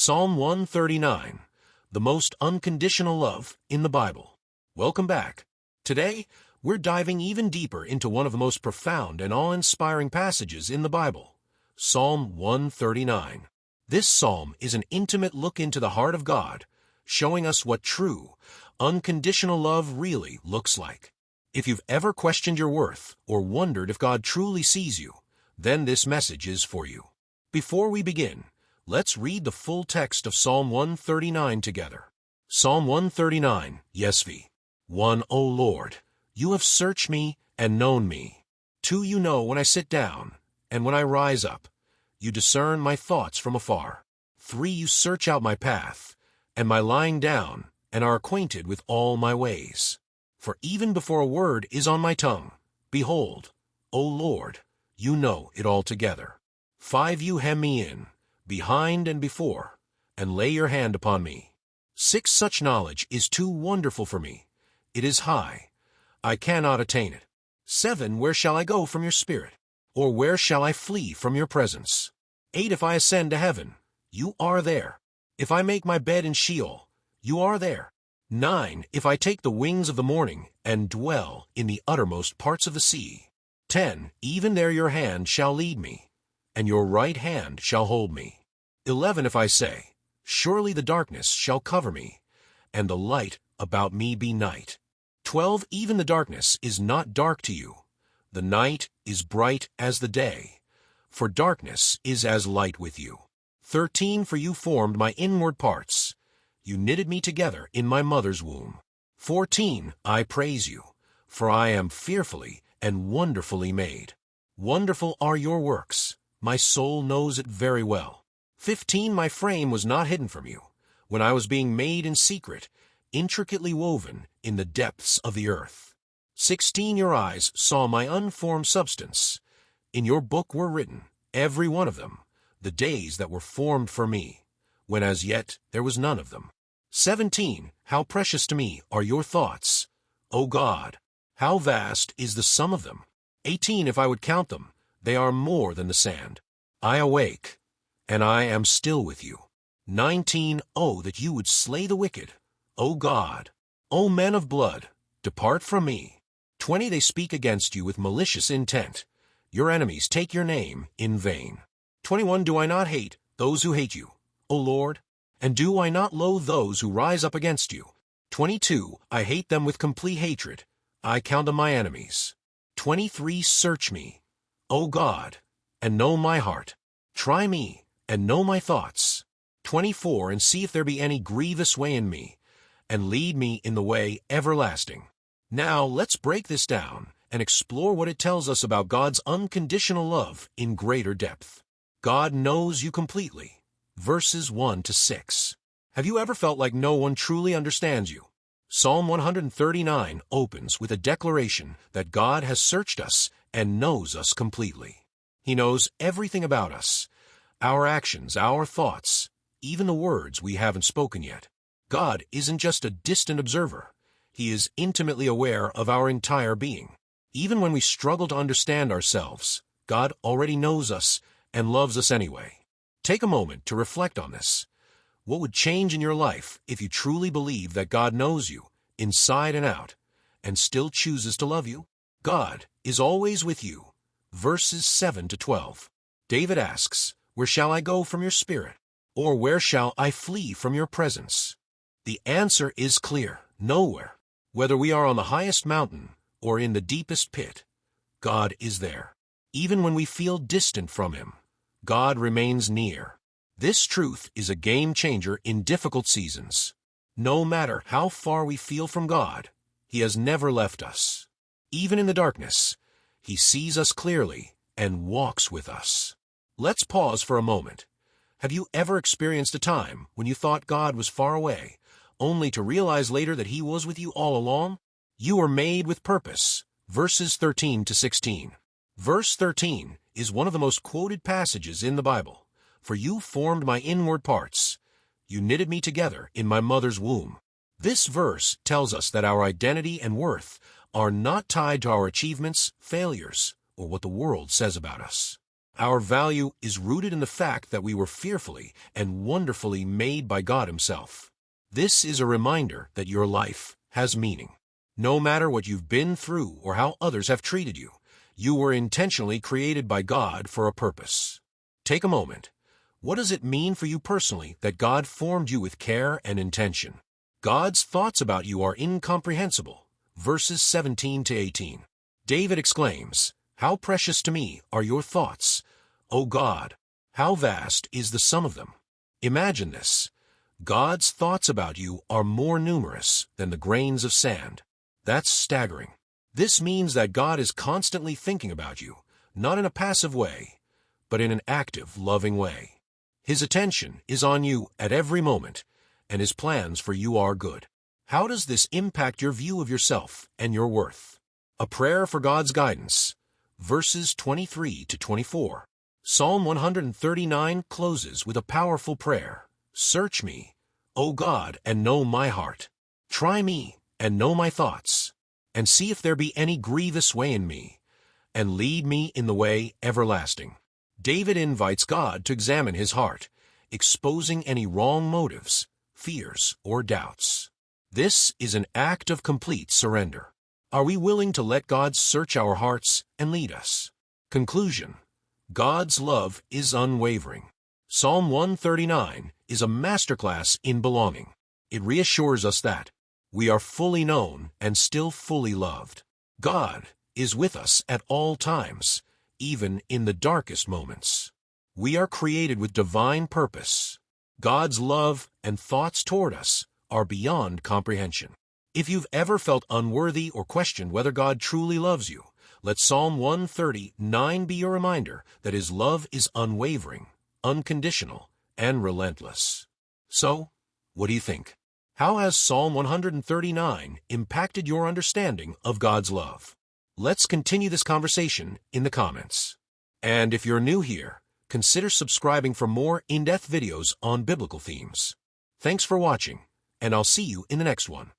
Psalm 139, the most unconditional love in the Bible. Welcome back. Today, we're diving even deeper into one of the most profound and awe-inspiring passages in the Bible, Psalm 139. This psalm is an intimate look into the heart of God, showing us what true, unconditional love really looks like. If you've ever questioned your worth or wondered if God truly sees you, then this message is for you. Before we begin, let's read the full text of Psalm 139 together. Psalm 139, Yesvi. 1. O Lord, you have searched me and known me. 2. You know when I sit down and when I rise up. You discern my thoughts from afar. 3. You search out my path and my lying down and are acquainted with all my ways. For even before a word is on my tongue, behold, O Lord, you know it altogether. 5. You hem me in, behind and before, and lay your hand upon me. 6. Such knowledge is too wonderful for me. It is high. I cannot attain it. 7. Where shall I go from your spirit? Or where shall I flee from your presence? 8. If I ascend to heaven, you are there. If I make my bed in Sheol, you are there. 9. If I take the wings of the morning and dwell in the uttermost parts of the sea. 10. Even there your hand shall lead me, and your right hand shall hold me. 11. If I say, surely the darkness shall cover me, and the light about me be night. 12. Even the darkness is not dark to you. The night is bright as the day, for darkness is as light with you. 13. For you formed my inward parts. You knitted me together in my mother's womb. 14. I praise you, for I am fearfully and wonderfully made. Wonderful are your works. My soul knows it very well. 15. My frame was not hidden from you, when I was being made in secret, intricately woven in the depths of the earth. 16. Your eyes saw my unformed substance. In your book were written, every one of them, the days that were formed for me, when as yet there was none of them. 17. How precious to me are your thoughts, O God! How vast is the sum of them! 18. If I would count them, they are more than the sand. I awake, and I am still with you. 19. Oh, that you would slay the wicked, O God! O men of blood, depart from me. 20. They speak against you with malicious intent. Your enemies take your name in vain. 21. Do I not hate those who hate you, O Lord? And do I not loathe those who rise up against you? 22. I hate them with complete hatred. I count them my enemies. 23. Search me, O God, and know my heart. Try me, and know my thoughts. 24. And see if there be any grievous way in me, and lead me in the way everlasting. Now let's break this down and explore what it tells us about God's unconditional love in greater depth. God knows you completely. Verses 1 to 6. Have you ever felt like no one truly understands you? Psalm 139 opens with a declaration that God has searched us and knows us completely. He knows everything about us, our actions, our thoughts, even the words we haven't spoken yet. God isn't just a distant observer. He is intimately aware of our entire being. Even when we struggle to understand ourselves, God already knows us and loves us anyway. Take a moment to reflect on this. What would change in your life if you truly believe that God knows you, inside and out, and still chooses to love you? God is always with you. Verses 7 to 12. David asks, where shall I go from your spirit? Or where shall I flee from your presence? The answer is clear, nowhere. Whether we are on the highest mountain or in the deepest pit, God is there. Even when we feel distant from Him, God remains near. This truth is a game changer in difficult seasons. No matter how far we feel from God, He has never left us. Even in the darkness, He sees us clearly and walks with us. Let's pause for a moment. Have you ever experienced a time when you thought God was far away, only to realize later that He was with you all along? You were made with purpose. Verses 13 to 16. Verse 13 is one of the most quoted passages in the Bible. For you formed my inward parts. You knitted me together in my mother's womb. This verse tells us that our identity and worth are not tied to our achievements, failures, or what the world says about us. Our value is rooted in the fact that we were fearfully and wonderfully made by God Himself. This is a reminder that your life has meaning. No matter what you've been through or how others have treated you, you were intentionally created by God for a purpose. Take a moment. What does it mean for you personally that God formed you with care and intention? God's thoughts about you are incomprehensible. Verses 17 to 18. David exclaims, "How precious to me are your thoughts, O God! How vast is the sum of them!" Imagine this. God's thoughts about you are more numerous than the grains of sand. That's staggering. This means that God is constantly thinking about you, not in a passive way, but in an active, loving way. His attention is on you at every moment, and His plans for you are good. How does this impact your view of yourself and your worth? A prayer for God's guidance. Verses 23 to 24. Psalm 139 closes with a powerful prayer. "Search me, O God, and know my heart. Try me, and know my thoughts, and see if there be any grievous way in me, and lead me in the way everlasting." David invites God to examine his heart, exposing any wrong motives, fears, or doubts. This is an act of complete surrender. Are we willing to let God search our hearts and lead us? Conclusion. God's love is unwavering. Psalm 139 is a masterclass in belonging. It reassures us that we are fully known and still fully loved. God is with us at all times, even in the darkest moments. We are created with divine purpose. God's love and thoughts toward us are beyond comprehension. If you've ever felt unworthy or questioned whether God truly loves you, let Psalm 139 be your reminder that His love is unwavering, unconditional, and relentless. So, what do you think? How has Psalm 139 impacted your understanding of God's love? Let's continue this conversation in the comments. And if you're new here, consider subscribing for more in-depth videos on biblical themes. Thanks for watching, and I'll see you in the next one.